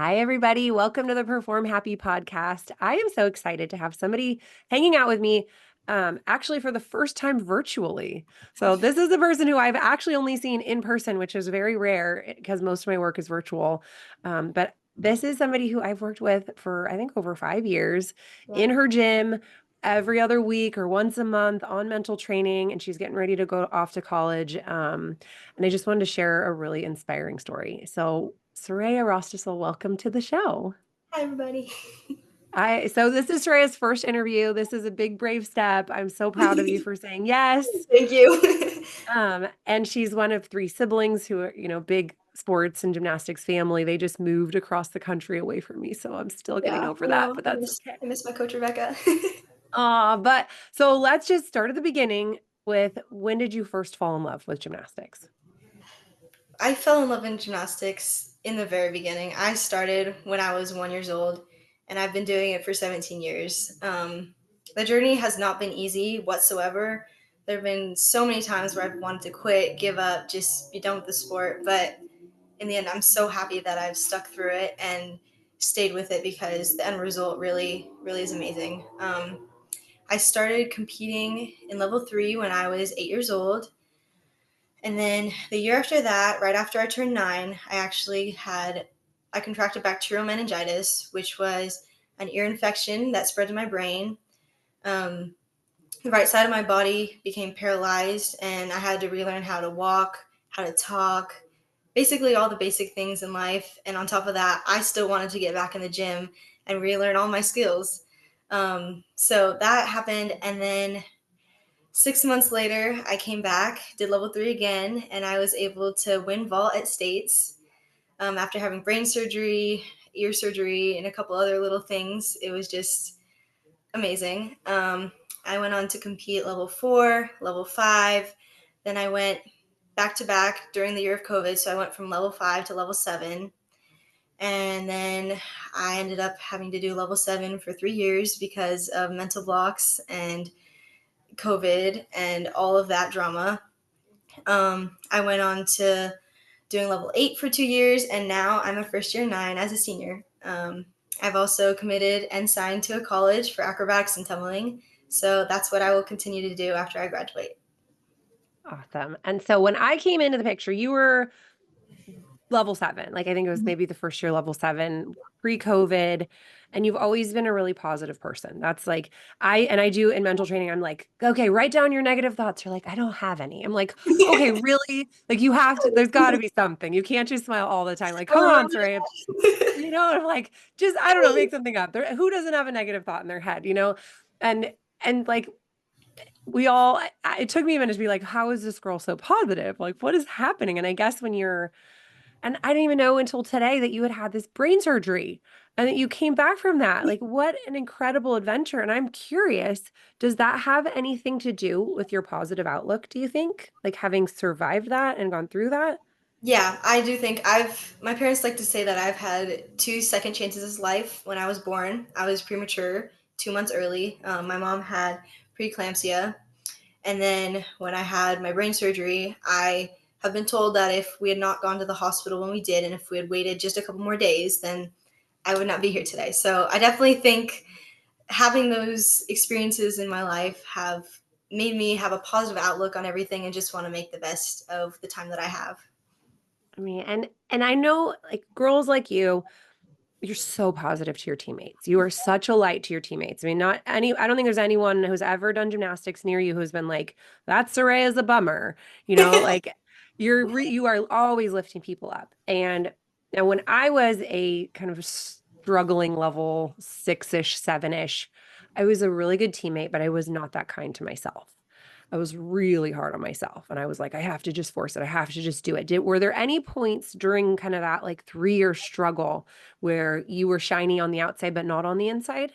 Hi, everybody. Welcome to the Perform Happy podcast. I am so excited to have somebody hanging out with me, actually for the first time virtually. So this is the person who I've actually only seen in person, which is very rare because most of my work is virtual. But this is somebody who I've worked with for, I think, over 5 years in Wow. her gym every other week or once a month on mental training, and she's getting ready to go off to college. And I just wanted to share a really inspiring story. So, Soraya Rostocil, welcome to the show. Hi, everybody. So this is Soraya's first interview. This is a big brave step. I'm so proud of you for saying yes. Thank you. And she's one of three siblings who are, big sports and gymnastics family. They just moved across the country away from me, so I'm still getting Yeah, over I that, know. but that's okay. I miss my coach Rebecca. But so let's just start at the beginning with when did you first fall in love with gymnastics? I fell in love in gymnastics in the very beginning. I started when I was 1 years old, and I've been doing it for 17 years. The journey has not been easy whatsoever. There have been so many times where I've wanted to quit, give up, just be done with the sport. But in the end, I'm so happy that I've stuck through it and stayed with it because the end result really, really is amazing. I started competing in level 3 when I was 8 years old. And then the year after that, right after I turned 9, I contracted bacterial meningitis, which was an ear infection that spread to my brain. Um, the right side of my body became paralyzed, and I had to relearn how to walk, how to talk, basically all the basic things in life. And on top of that, I still wanted to get back in the gym and relearn all my skills. So that happened, and then 6 months later, I came back, did level 3 again, and I was able to win vault at states. After having brain surgery, ear surgery, and a couple other little things, it was just amazing. I went on to compete level 4, level 5. Then I went back to back during the year of COVID. So I went from level 5 to level 7. And then I ended up having to do level 7 for 3 years because of mental blocks and COVID and all of that drama. I went on to doing level 8 for 2 years, and now I'm a first year 9 as a senior. I've also committed and signed to a college for acrobatics and tumbling, so that's what I will continue to do after I graduate. Awesome. And so when I came into the picture, you were level 7. Like I think it was maybe the first year level 7 pre-COVID. And you've always been a really positive person. That's like I do in mental training, I'm like, okay, write down your negative thoughts. You're like, I don't have any. I'm like, okay, really? Like you have to, there's gotta be something. You can't just smile all the time. Like, come Oh, on, really? Soraya. I'm like, just I don't know, make something up. Who doesn't have a negative thought in their head? And like it took me a minute to be like, how is this girl so positive? Like, what is happening? And I guess and I didn't even know until today that you had had this brain surgery and that you came back from that. Like, what an incredible adventure. And I'm curious, does that have anything to do with your positive outlook, do you think? Like, having survived that and gone through that? Yeah, I do think my parents like to say that I've had two second chances in life. When I was born, I was premature, 2 months early. My mom had preeclampsia. And then when I had my brain surgery, I have been told that if we had not gone to the hospital when we did, and if we had waited just a couple more days, then I would not be here today. So I definitely think having those experiences in my life have made me have a positive outlook on everything and just want to make the best of the time that I have. I mean, and I know like girls like you're so positive to your teammates. You are such a light to your teammates. I mean, I don't think there's anyone who's ever done gymnastics near you who's been like, that Soraya's a bummer. Like you are always lifting people up. And now when I was a kind of struggling level 6-ish, 7-ish, I was a really good teammate, but I was not that kind to myself. I was really hard on myself and I was like, I have to just force it. I have to just do it. Were there any points during kind of that like 3-year struggle where you were shiny on the outside but not on the inside?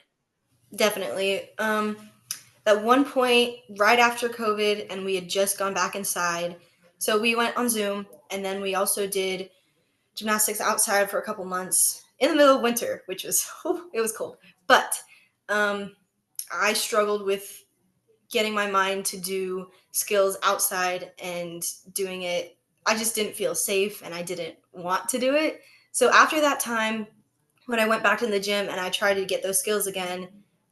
Definitely. At one point, right after COVID, and we had just gone back inside. So we went on Zoom, and then we also did gymnastics outside for a couple months in the middle of winter, which was it was cold. But um, I struggled with getting my mind to do skills outside and doing it. I just didn't feel safe, and I didn't want to do it. So after that time, when I went back to the gym and I tried to get those skills again,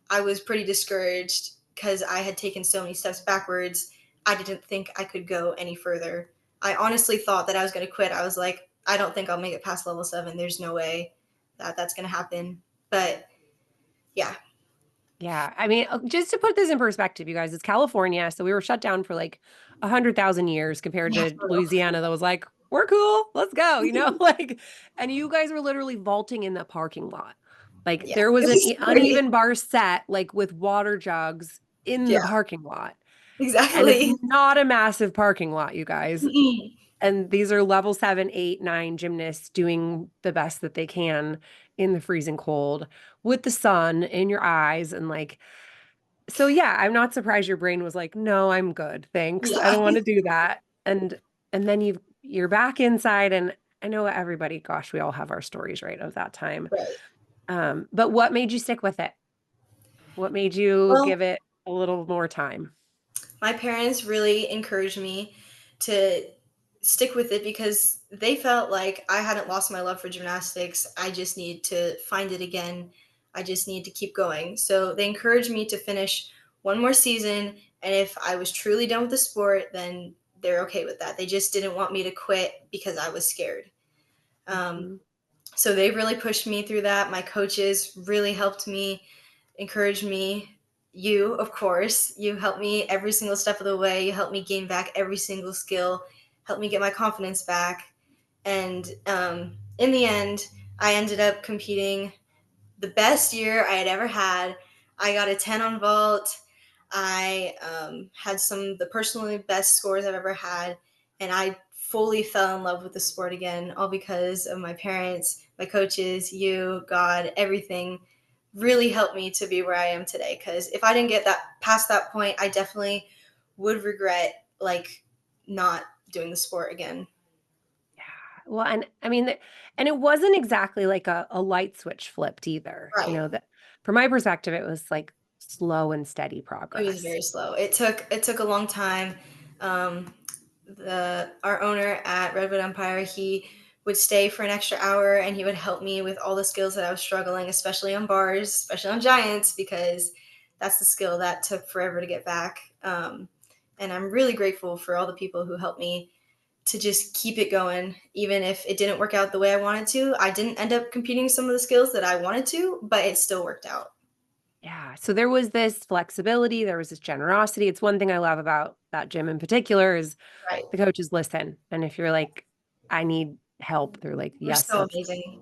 I was pretty discouraged because I had taken so many steps backwards. I didn't think I could go any further. I honestly thought that I was going to quit. I was like, I don't think I'll make it past level 7. There's no way that that's going to happen. But yeah. Yeah. I mean, just to put this in perspective, you guys, it's California. So we were shut down for like 100,000 years compared Yeah, to Louisiana that was like, we're cool. Let's go. Like, and you guys were literally vaulting in the parking lot. Like yeah. there was It an was scary. uneven bar set, like with water jugs in Yeah, the parking lot. And it's exactly. not a massive parking lot, you guys. Mm-mm. And these are level 7, 8, 9 gymnasts doing the best that they can in the freezing cold with the sun in your eyes. And like, so yeah, I'm not surprised your brain was like, no, I'm good. Thanks. I Yeah, don't want to do that. And then you're back inside. And I know everybody, gosh, we all have our stories, right, of that time. right. But what made you stick with it? What made you Well, give it a little more time? my parents really encouraged me to stick with it because they felt like I hadn't lost my love for gymnastics. I just need to find it again. I just need to keep going. So they encouraged me to finish one more season. And if I was truly done with the sport, then they're okay with that. They just didn't want me to quit because I was scared. Um, Mhm. so they really pushed me through that. My coaches really helped me, encouraged me. You, of course, you helped me every single step of the way. You helped me gain back every single skill, helped me get my confidence back. And in the end, I ended up competing the best year I had ever had. I got a 10 on vault. I had some of the personally best scores I've ever had, and I fully fell in love with the sport again, all because of my parents, my coaches, you, God, everything really helped me to be where I am today. Because if I didn't get that past that point, I definitely would regret like not doing the sport again. Yeah. Well, and I mean, and it wasn't exactly like a light switch flipped either. Right. That from my perspective, it was like slow and steady It was progress. very slow. It took a long time. Um, the our owner at Redwood Empire, he would stay for an extra hour and he would help me with all the skills that I was struggling, especially on bars, especially on giants, because that's the skill that took forever to get back. And I'm really grateful for all the people who helped me to just keep it going, even if it didn't work out the way I wanted to. I didn't end up competing some of the skills that I wanted to, but it still worked out. Yeah. So there was this flexibility, there was this generosity. It's one thing I love about that gym in particular is Right. the coaches listen. And if you're like, I need help, they're like, They're yes, so that's amazing.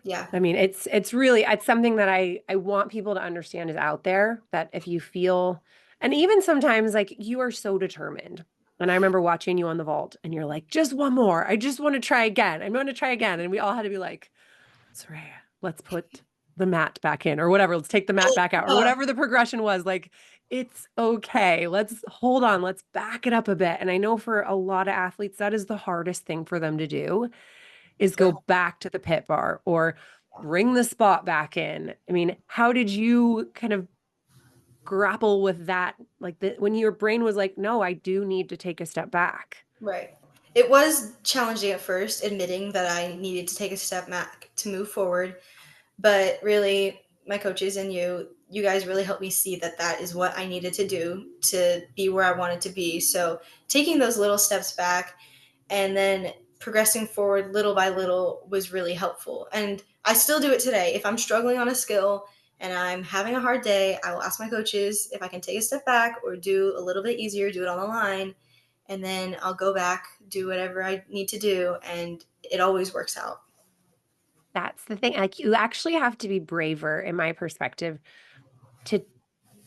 Yeah. I mean, it's really it's something that I want people to understand is out there that if you feel and even sometimes like you are so determined. And I remember watching you on the vault and you're like, just one more. I just want to try again. I'm going to try again. And we all had to be like, Soraya, let's put the mat back in or whatever. Let's take the mat back out or Uh, whatever the progression was. Like, it's okay. Let's hold on. Let's back it up a bit. And I know for a lot of athletes, that is the hardest thing for them to do is go sure. back to the pit bar or bring the spot back in. I mean, how did you kind of grapple with that? Like when your brain was like, no, I do need to take a step back. Right. It was challenging at first, admitting that I needed to take a step back to move forward. But really, my coaches and you guys really helped me see that that is what I needed to do to be where I wanted to be. So taking those little steps back and then progressing forward little by little was really helpful. And I still do it today. If I'm struggling on a skill and I'm having a hard day, I will ask my coaches if I can take a step back or do a little bit easier, do it on the line, and then I'll go back, do whatever I need to do, and it always works out. That's the thing. Like you actually have to be braver, in my perspective, to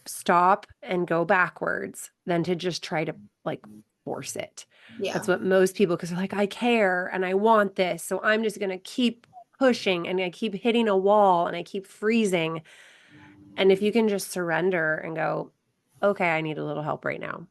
stop and go backwards than to just try to like force it. Yeah, That's what most people, because they're like, I care and I want this. So I'm just going to keep pushing and I keep hitting a wall and I keep freezing. And if you can just surrender and go, okay, I need a little help right now,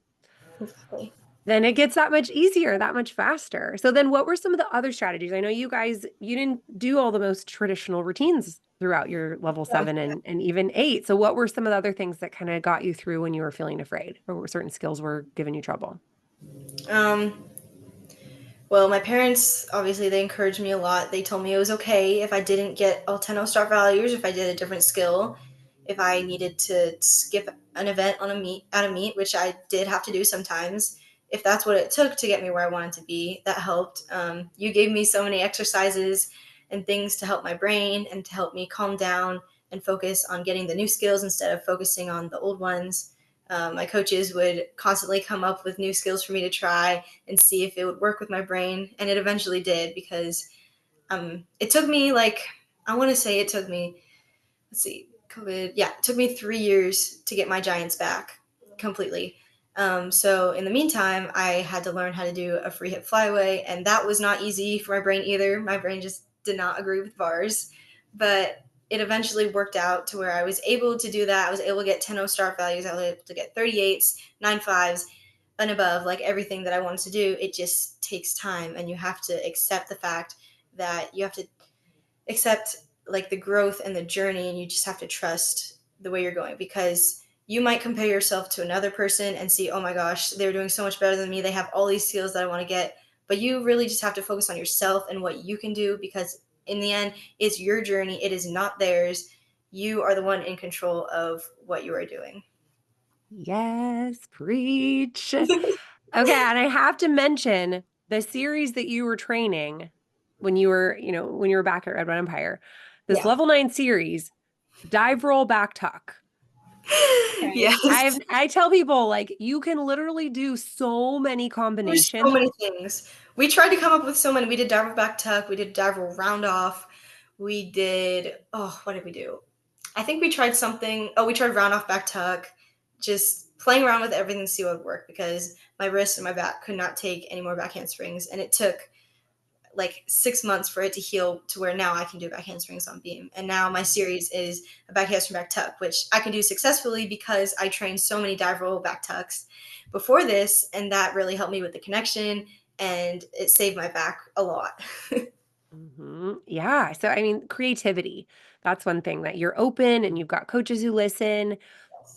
exactly. then it gets that much easier, that much faster. So then what were some of the other strategies? I know you guys, you didn't do all the most traditional routines throughout your level Yeah. 7 and even 8. So what were some of the other things that kind of got you through when you were feeling afraid or certain skills were giving you trouble? Um, Well, my parents, obviously, they encouraged me a lot. They told me it was okay if I didn't get all 10 start values, if I did a different skill, if I needed to skip an event on a meet at a meet, which I did have to do sometimes. If that's what it took to get me where I wanted to be, that helped. You gave me so many exercises and things to help my brain and to help me calm down and focus on getting the new skills instead of focusing on the old ones. My coaches would constantly come up with new skills for me to try and see if it would work with my brain. And it eventually did because it took me like, I want to say it took me, let's see, COVID. Yeah, it took me 3 years to get my giants back completely. So in the meantime, I had to learn how to do a free hip flyaway, and that was not easy for my brain either. My brain just did not agree with bars, but it eventually worked out to where I was able to do that. I was able to get 10 start values. I was able to get 38s, 9.5s, and above, like everything that I wanted to do. It just takes time, and you have to accept the fact that you have to accept like the growth and the journey, and you just have to trust the way you're going, because you might compare yourself to another person and see, oh my gosh, they're doing so much better than me, they have all these skills that I want to get. But you really just have to focus on yourself and what you can do, because in the end, it's your journey, it is not theirs. You are the one in control of what you are doing. Yes, preach. Okay, and I have to mention the series that you were training when you were, when you were back at Red One Empire. This Yeah. level 9 series, dive roll back tuck. Okay. Yes. I tell people like you can literally do so many There's so combinations. many things. We tried to come up with so many. We did dive roll back tuck. We did dive roll round off. We did, oh, what did we do? I think we tried something. Oh, we tried round off back tuck. Just playing around with everything to see what would work, because my wrist and my back could not take any more back handsprings. And it took like 6 months for it to heal to where now I can do back handsprings on beam. And now my series is a back handspring back tuck, which I can do successfully because I trained so many dive roll back tucks before this. And that really helped me with the connection, and it saved my back a lot. Yeah. So, I mean, creativity. That's one thing that you're open and you've got coaches who listen.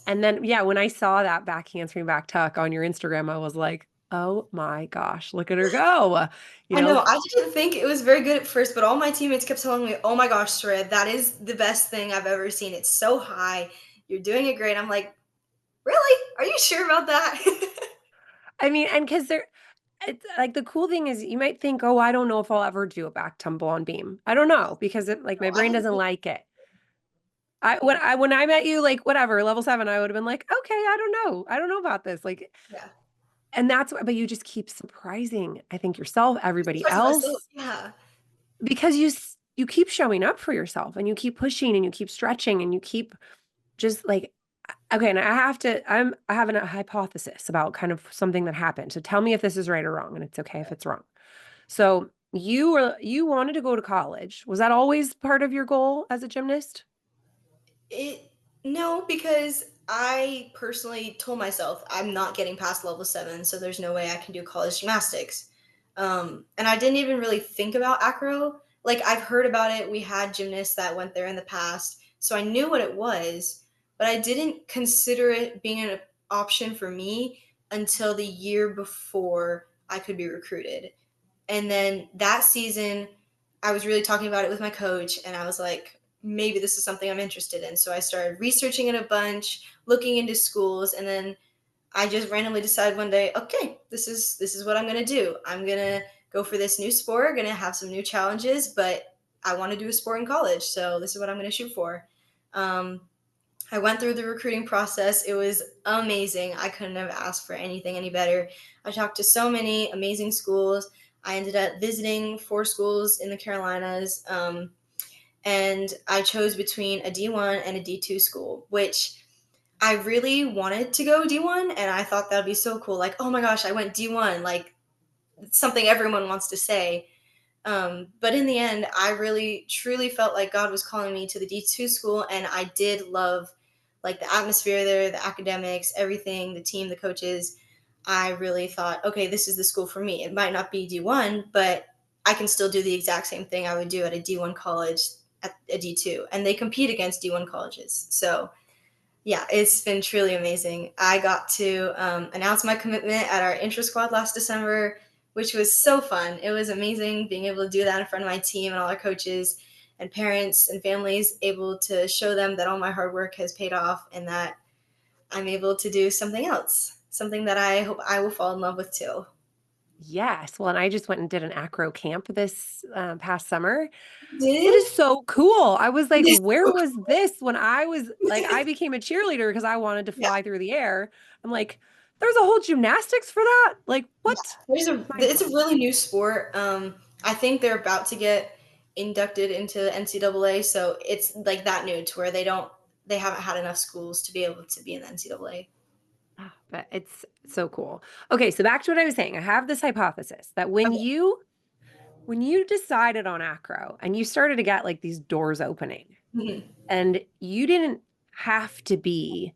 And then, yeah, when I saw that back handspring back tuck on your Instagram, I was like, oh my gosh, look at her go. You I know, know, I didn't think it was very good at first, but all my teammates kept telling me, "Oh my gosh, Soraya, that is the best thing I've ever seen. It's so high. You're doing it great." I'm like, "Really? Are you sure about that?" I mean, and because it's like the cool thing is you might think, oh, I don't know if I'll ever do a back tumble on beam. I don't know because like No, my I brain didn't doesn't think. like it. When I met you, like whatever, level 7, I would have been like, okay, I don't know. I don't know about this. Like, Yeah. and that's but you just keep surprising, I think yourself, everybody Surprising myself, else, yeah. because you keep showing up for yourself and you keep pushing and you keep stretching and you keep just like okay, and I have a hypothesis about kind of something that happened. So tell me if this is right or wrong, and it's okay if it's wrong. So you wanted to go to college. Was that always part of your goal as a gymnast? It No, because I personally told myself I'm not getting past level 7, so there's no way I can do college gymnastics. And I didn't even really think about acro. Like, I've heard about it. We had gymnasts that went there in the past, so I knew what it was, but I didn't consider it being an option for me until the year before I could be recruited. And then that season, I was really talking about it with my coach, and I was like, maybe this is something I'm interested in. So I started researching it a bunch, looking into schools, and then I just randomly decided one day, okay, this is what I'm gonna do. I'm gonna go for this new sport, gonna have some new challenges, but I want to do a sport in college, so this is what I'm gonna shoot for. Um, I went through the recruiting process. It was amazing. I couldn't have asked for anything any better. I talked to so many amazing schools. I ended up visiting 4 schools in the Carolinas, and I chose between a D1 and a D2 school, which I really wanted to go D1, and I thought that would be so cool. Like, oh my gosh, I went D1. Like, it's something everyone wants to say. But in the end, I really truly felt like God was calling me to the D2 school, and I did love like the atmosphere there, the academics, everything, the team, the coaches. I really thought, okay, this is the school for me. It might not be D1, but I can still do the exact same thing I would do at a D1 college at a D2, and they compete against D1 colleges. So yeah, it's been truly amazing. I got to announce my commitment at our intra squad last December. which was so fun. It was amazing being able to do that in front of my team and all our coaches and parents and families, able to show them that all my hard work has paid off and that I'm able to do something else, something that I hope I will fall in love with too. Yes. Well, and I just went and did an acro camp this past summer. It Did? is so cool. I was like, It is where so was cool. this when I was like, I became a cheerleader because I wanted to Yeah. fly through the air. I'm like, there's a whole gymnastics for that? Like, Yeah, what? Mind it's a blown. really new sport. I think they're about to get inducted into NCAA, so it's like that new to where they haven't had enough schools to be able to be in the NCAA. Ah, but it's so cool. Okay, so back to what I was saying. I have this hypothesis that Okay. when you decided on acro and you started to get like these doors opening Mhm. and you didn't have to be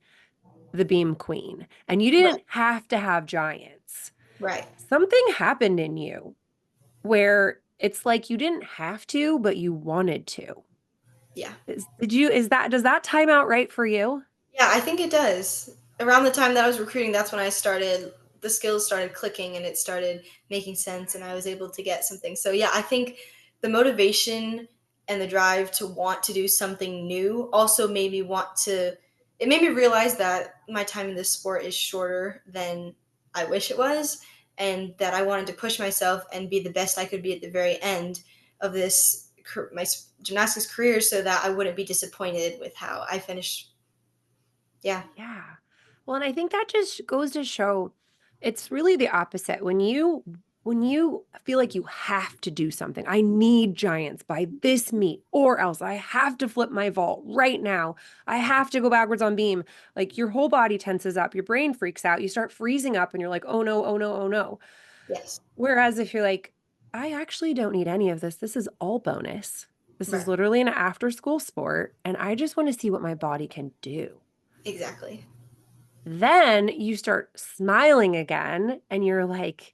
the beam queen and you Right. didn't have to have giants. Right. Something happened in you where it's like you didn't have to, but you wanted to. Yeah. Does that time out right for you? Yeah, I think it does. Around the time that I was recruiting, that's when the skills started clicking and it started making sense and I was able to get something. So yeah, I think the motivation and the drive to want to do something new also it made me realize that my time in this sport is shorter than I wish it was and that I wanted to push myself and be the best I could be at the very end of my gymnastics career so that I wouldn't be disappointed with how I finished. Yeah. Yeah. Well, and I think that just goes to show it's really the opposite. When you feel like you have to do something, I need giants by this meet, or else I have to flip my vault right now. I have to go backwards on beam. Like your whole body tenses up, your brain freaks out, you start freezing up, and you're like, oh no, oh no, oh no. Yes. Whereas if you're like, I actually don't need any of this, this is all bonus. This is Right. literally an after school sport, and I just want to see what my body can do. Exactly. Then you start smiling again and you're like,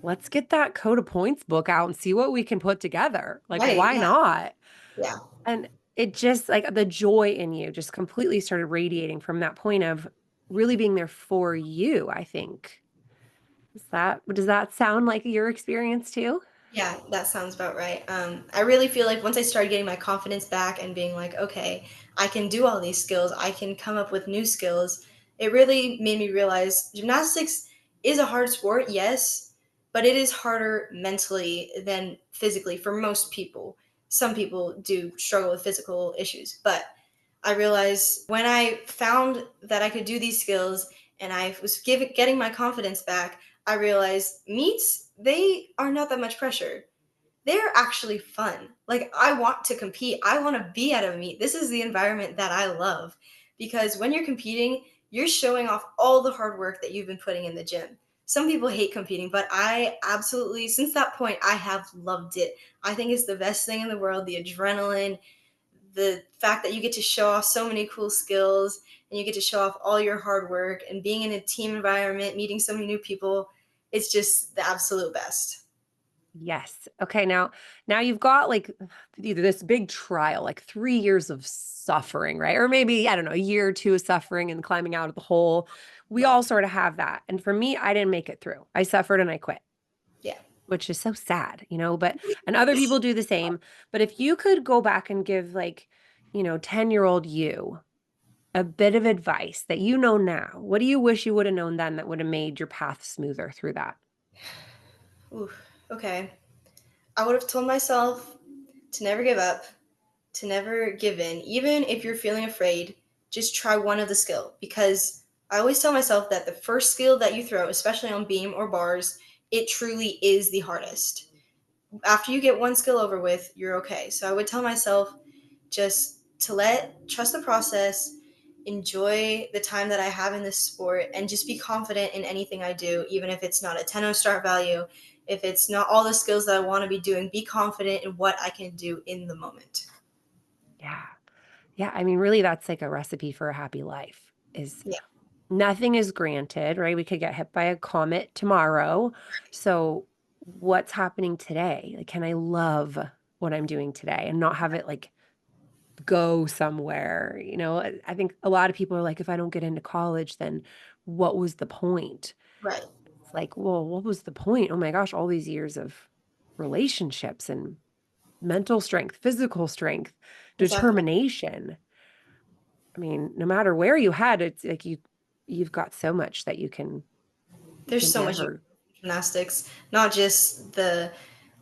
let's get that code of points book out and see what we can put together. Like, Right. why Yeah. not? Yeah. And it just like the joy in you just completely started radiating from that point of really being there for you, I think. Does that sound like your experience too? Yeah, that sounds about right. I really feel like once I started getting my confidence back and being like, okay, I can do all these skills, I can come up with new skills, it really made me realize gymnastics is a hard sport, yes, but it is harder mentally than physically for most people. Some people do struggle with physical issues, but I realized when I found that I could do these skills and I was getting my confidence back, I realized meets, they are not that much pressure. They're actually fun. Like, I want to compete. I want to be at a meet. This is the environment that I love because when you're competing, you're showing off all the hard work that you've been putting in the gym. Some people hate competing, but I absolutely, since that point, I have loved it. I think it's the best thing in the world. The adrenaline, the fact that you get to show off so many cool skills and you get to show off all your hard work and being in a team environment, meeting so many new people, it's just the absolute best. Yes. Okay. Now you've got like either this big trial, like 3 years of suffering, right? Or maybe, I don't know, a year or two of suffering and climbing out of the hole. We Right. all sort of have that. And for me, I didn't make it through. I suffered and I quit, Yeah. which is so sad, and other people do the same. But if you could go back and give like, 10-year-old you a bit of advice that you know now, what do you wish you would have known then that would have made your path smoother through that? Ooh, okay. I would have told myself to never give up, to never give in. Even if you're feeling afraid, just try one of the skill because I always tell myself that the first skill that you throw, especially on beam or bars, it truly is the hardest. After you get one skill over with, you're okay. So I would tell myself just to trust the process, enjoy the time that I have in this sport, and just be confident in anything I do, even if it's not a 10 start value, if it's not all the skills that I want to be doing, be confident in what I can do in the moment. Yeah. Yeah, I mean, really, that's like a recipe for a happy life is Yeah. nothing is granted, right? We could get hit by a comet tomorrow. So what's happening today? Like, can I love what I'm doing today and not have it like go somewhere? I think a lot of people are like, if I don't get into college, then what was the point? Right. it's like, well, what was the point? Oh my gosh, all these years of relationships and mental strength, physical strength, Exactly. determination. I mean, no matter where you head, it's like you've got so much that you There's can so much never. gymnastics, not just the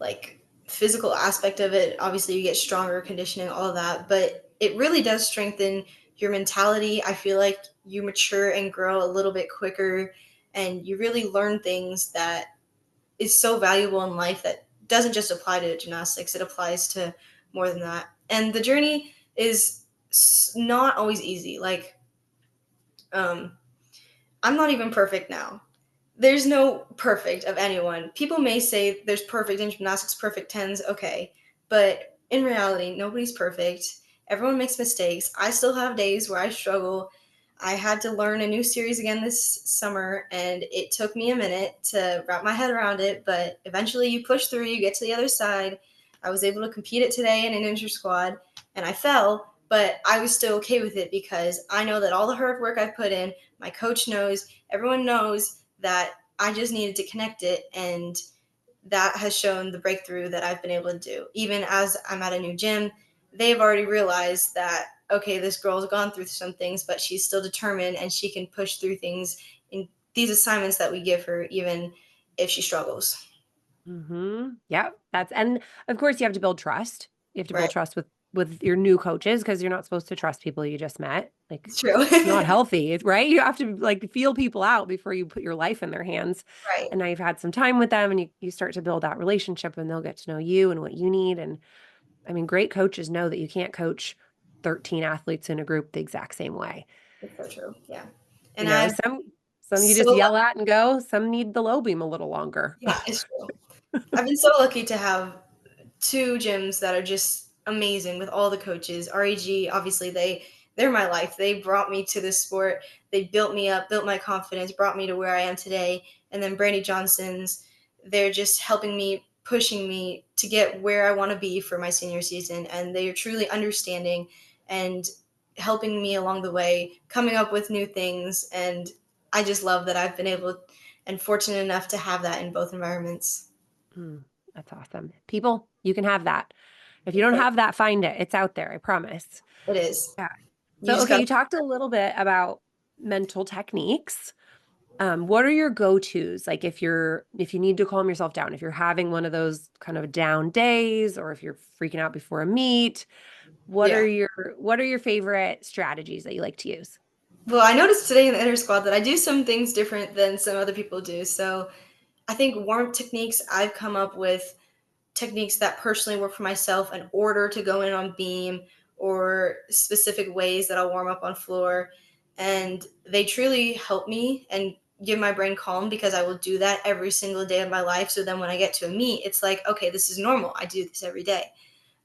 like physical aspect of it. Obviously, you get stronger conditioning, all of that, but it really does strengthen your mentality. I feel like you mature and grow a little bit quicker, and you really learn things that is so valuable in life that doesn't just apply to gymnastics. It applies to more than that. And the journey is not always easy. Like, um, I'm not even perfect now. There's no perfect of anyone. People may say there's perfect in gymnastics, perfect tens, okay. But in reality, nobody's perfect. Everyone makes mistakes. I still have days where I struggle. I had to learn a new series again this summer, and it took me a minute to wrap my head around it. But eventually, you push through, you get to the other side. I was able to compete it today in an inter squad, and I fell, but I was still okay with it because I know that all the hard work I put in, my coach knows, everyone knows that I just needed to connect it, and that has shown the breakthrough that I've been able to do. Even as I'm at a new gym, they've already realized that, okay, this girl's gone through some things, but she's still determined and she can push through things in these assignments that we give her, even if she struggles. Yeah, and of course you have to build trust. You have to build Right. trust with your new coaches because you're not supposed to trust people you just met. Like It's true. it's not healthy, right? You have to like feel people out before you put your life in their hands. Right. And now you've had some time with them and you start to build that relationship and they'll get to know you and what you need. And I mean, great coaches know that you can't coach 13 athletes in a group the exact same way. It's so true. Yeah. You And know, I'm some you just so yell at and go, some need the low beam a little longer. yeah, it's true. I've been so lucky to have two gyms that are just amazing with all the coaches. RAG, obviously, they're my life. They brought me to this sport. They built me up, built my confidence, brought me to where I am today. And then Brandy Johnson's, they're just helping me, pushing me to get where I want to be for my senior season. And they are truly understanding and helping me along the way, coming up with new things. And I just love that I've been able and fortunate enough to have that in both environments. Mm, that's awesome. People, you can have that. If you don't have that, find it. It's out there, I promise. It is. Yeah. You So, just okay, got you talked a little bit about mental techniques. What are your go-tos? Like if you need to calm yourself down, if you're having one of those kind of down days, or if you're freaking out before a meet, yeah. what are your favorite strategies that you like to use? Well, I noticed today in the inner squad that I do some things different than some other people do. So I think warm up techniques, I've come up with techniques that personally work for myself, an order to go in on beam or specific ways that I'll warm up on floor. And they truly help me and give my brain calm because I will do that every single day of my life. So then when I get to a meet, it's like, okay, this is normal. I do this every day.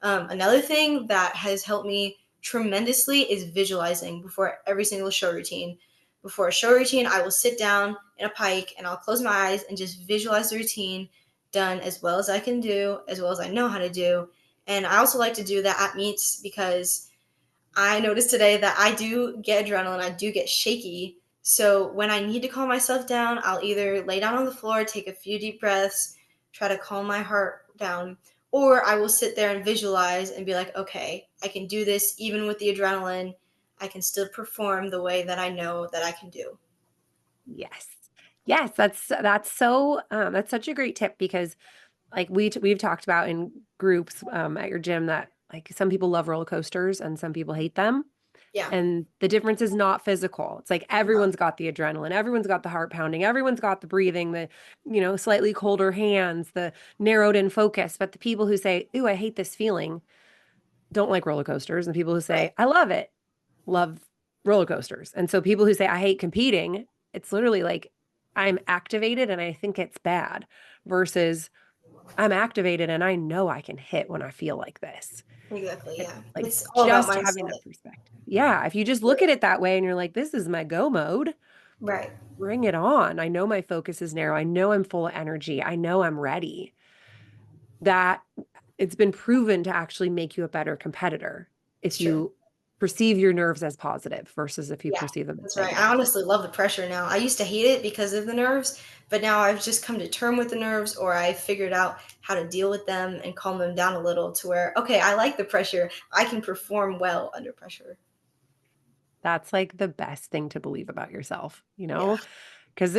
Another thing that has helped me tremendously is visualizing before every single show routine. Before a show routine, I will sit down in a pike and I'll close my eyes and just visualize the routine done as well as I can do, as well as I know how to do. And I also like to do that at meets because I noticed today that I do get adrenaline, I do get shaky. So when I need to calm myself down, I'll either lay down on the floor, take a few deep breaths, try to calm my heart down, or I will sit there and visualize and be like, okay, I can do this even with the adrenaline. I can still perform the way that I know that I can do. Yes. Yes, that's such a great tip because like we've talked about in groups at your gym that like some people love roller coasters and some people hate them. Yeah. And the difference is not physical. It's like everyone's got the adrenaline, everyone's got the heart pounding, everyone's got the breathing, slightly colder hands, the narrowed in focus. But the people who say, "Ooh, I hate this feeling," don't like roller coasters. And people who Right. say, "I love it," love roller coasters. And so people who say, "I hate competing," it's literally like I'm activated and I think it's bad versus I'm activated and I know I can hit when I feel like this. Exactly. It, Yeah. like It's all about just having mindset. that perspective. Yeah. If you just look at it that way and you're like, this is my go mode, Right. bring it on. I know my focus is narrow. I know I'm full of energy. I know I'm ready. That it's been proven to actually make you a better competitor. It's If true. you perceive your nerves as positive versus if you Yeah, perceive them as that's right. I negative. honestly love the pressure now. I used to hate it because of the nerves, but now I've just come to term with the nerves, or I figured out how to deal with them and calm them down a little to where, okay, I like the pressure. I can perform well under pressure. That's like the best thing to believe about yourself, Yeah, because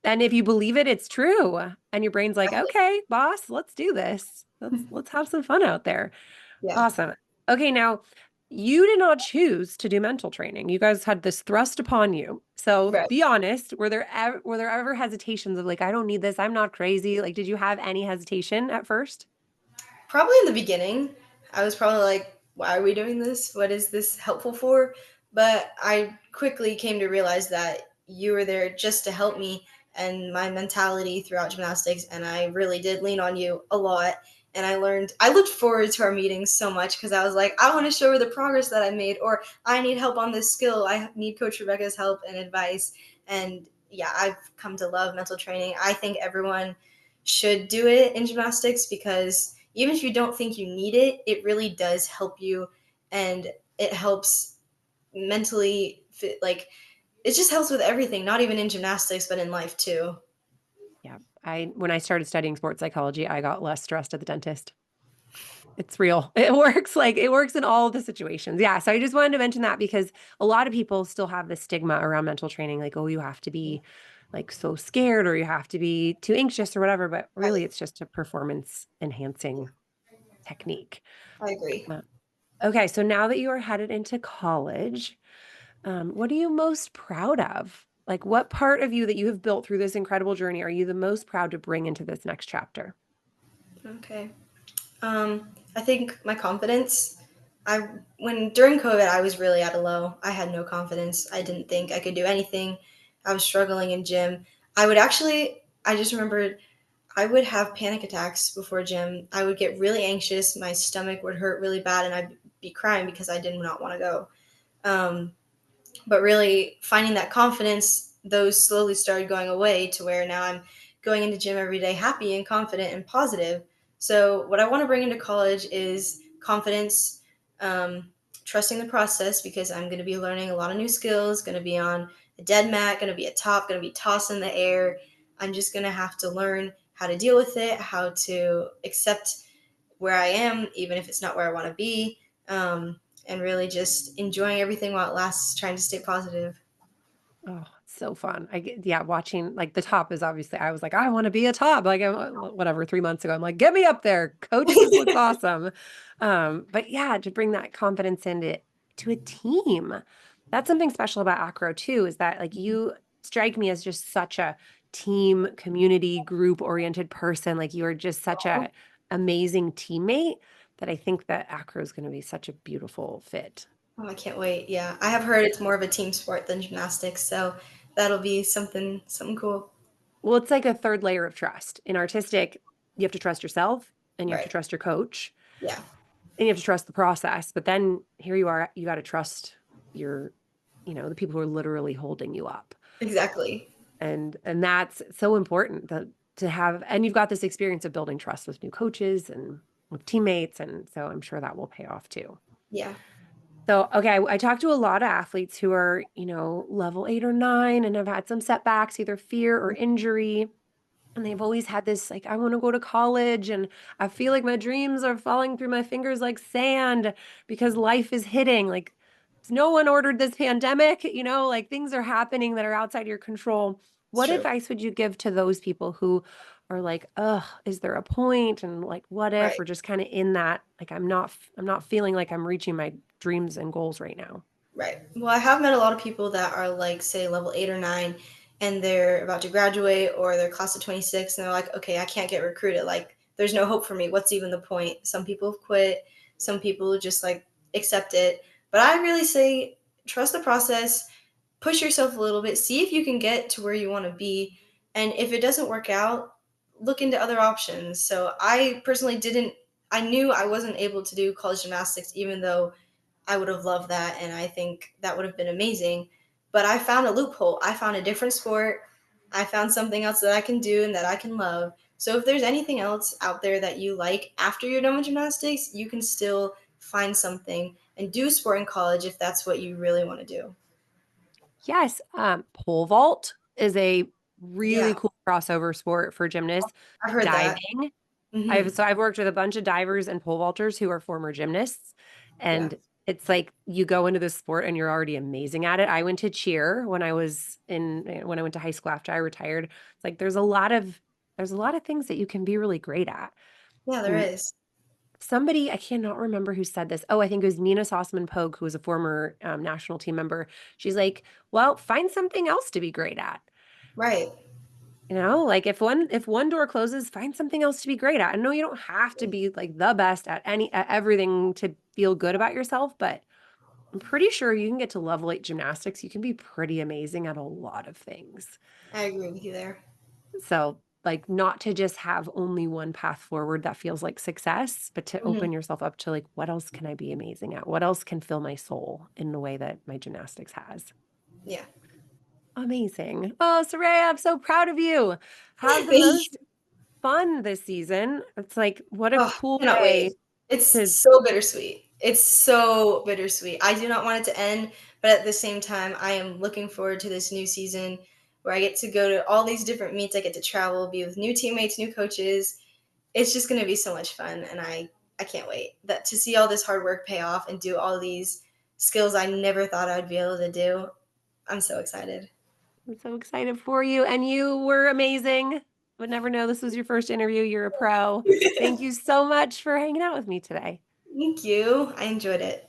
and if you believe it, it's true. And your brain's like, exactly. okay, boss, let's do this. Let's have some fun out there. Yeah, Awesome. Okay, now you did not choose to do mental training. You guys had this thrust upon you. So right. be honest, were there ever hesitations of like, I don't need this, I'm not crazy? Like, did you have any hesitation at first? Probably in the beginning, I was probably like, why are we doing this? What is this helpful for? But I quickly came to realize that you were there just to help me and my mentality throughout gymnastics. And I really did lean on you a lot. And I looked forward to our meetings so much because I was like, I want to show her the progress that I made, or I need help on this skill. I need Coach Rebecca's help and advice. And yeah, I've come to love mental training. I think everyone should do it in gymnastics because even if you don't think you need it, it really does help you, and it helps mentally like it just helps with everything, not even in gymnastics but in life too. Yeah. When I started studying sports psychology, I got less stressed at the dentist. It's real. It works in all the situations. Yeah. So I just wanted to mention that because a lot of people still have this stigma around mental training, like, oh, you have to be like so scared or you have to be too anxious or whatever. But really, Right. it's just a performance enhancing technique. I agree. Uh, okay. So now that you are headed into college, what are you most proud of? Like, what part of you that you have built through this incredible journey are you the most proud to bring into this next chapter? Okay. I think my confidence. I when during COVID, I was really at a low. I had no confidence. I didn't think I could do anything. I was struggling in gym. I would actually. I just remembered I would have panic attacks before gym. I would get really anxious. My stomach would hurt really bad, and I'd be crying because I did not want to go. Um, but really finding that confidence, those slowly started going away to where now I'm going into gym every day happy and confident and positive. So what I want to bring into college is confidence, um, trusting the process because I'm going to be learning a lot of new skills, going to be on a dead mat, going to be a top, going to be tossed in the air. I'm just going to have to learn how to deal with it, how to accept where I am, even if it's not where I want to be, and really just enjoying everything while it lasts, trying to stay positive. Oh, it's so fun. Yeah, watching like the top is obviously, I was like, I want to be a top. Like, whatever, 3 months ago, I'm like, get me up there, coach. This looks awesome. But yeah, to bring that confidence into to a team, that's something special about acro too, is that like you strike me as just such a team, community, group oriented person. Like you are just such a amazing teammate that I think that acro is going to be such a beautiful fit. Oh, I can't wait. Yeah, I have heard it's more of a team sport than gymnastics, so that'll be something cool. Well, it's like a third layer of trust. In artistic, you have to trust yourself and you have to Right. trust your coach Yeah. and you have to trust the process. But then here you are, you got to trust your, the people who are literally holding you up. Exactly. And that's so important to have, and you've got this experience of building trust with new coaches and with teammates. And so I'm sure that will pay off too. Yeah. So, okay, I talked to a lot of athletes who are, level 8 or 9 and have had some setbacks, either fear or injury. And they've always had this, like, I want to go to college and I feel like my dreams are falling through my fingers like sand because life is hitting. Like, no one ordered this pandemic, like things are happening that are outside your control. It's What true. advice would you give to those people who are like, ugh, is there a point? And like, what if? Right. Or just kind of in that, like, I'm not feeling like I'm reaching my dreams and goals right now. Right. Well, I have met a lot of people that are like, say, level 8 or 9, and they're about to graduate or they're class of 26, and they're like, okay, I can't get recruited. Like, there's no hope for me. What's even the point? Some people have quit, some people just like accept it. But I really say, trust the process, push yourself a little bit, see if you can get to where you want to be. And if it doesn't work out, look into other options. So I personally didn't, I knew I wasn't able to do college gymnastics, even though I would have loved that, and I think that would have been amazing. But I found a loophole. I found a different sport. I found something else that I can do and that I can love. So if there's anything else out there that you like after you're done with gymnastics, you can still find something and do sport in college if that's what you really want to do. Yes, pole vault is a really Yeah, cool crossover sport for gymnasts. I've heard that. Diving. Hmm. I've worked with a bunch of divers and pole vaulters who are former gymnasts, Yeah, and it's like you go into this sport and you're already amazing at it. I went to cheer when I went to high school after I retired. It's like there's a lot of things that you can be really great at. yeah, there And is. somebody, I cannot remember who said this. Oh, I think it was Nina Sossman Pogue, who was a former national team member. She's like, well, find something else to be great at. Right. Like if one door closes, find something else to be great at. I know you don't have to be like the best at everything to feel good about yourself, but I'm pretty sure you can get to level 8 gymnastics. You can be pretty amazing at a lot of things. I agree with you there. So, like, not to just have only one path forward that feels like success, but to Hmm. open yourself up to like, what else can I be amazing at? What else can fill my soul in the way that my gymnastics has? Yeah. Amazing. Oh, Soraya, I'm so proud of you. Have the Thank most fun this season. It's like, what a Oh, cool cannot wait. way It's to, so bittersweet. It's so bittersweet. I do not want it to end, but at the same time, I am looking forward to this new season where I get to go to all these different meets. I get to travel, be with new teammates, new coaches. It's just going to be so much fun, and I can't wait that to see all this hard work pay off and do all these skills I never thought I'd be able to do. I'm so excited. I'm so excited for you. And you were amazing. Would never know this was your first interview. You're a pro. Thank you so much for hanging out with me today. Thank you. I enjoyed it.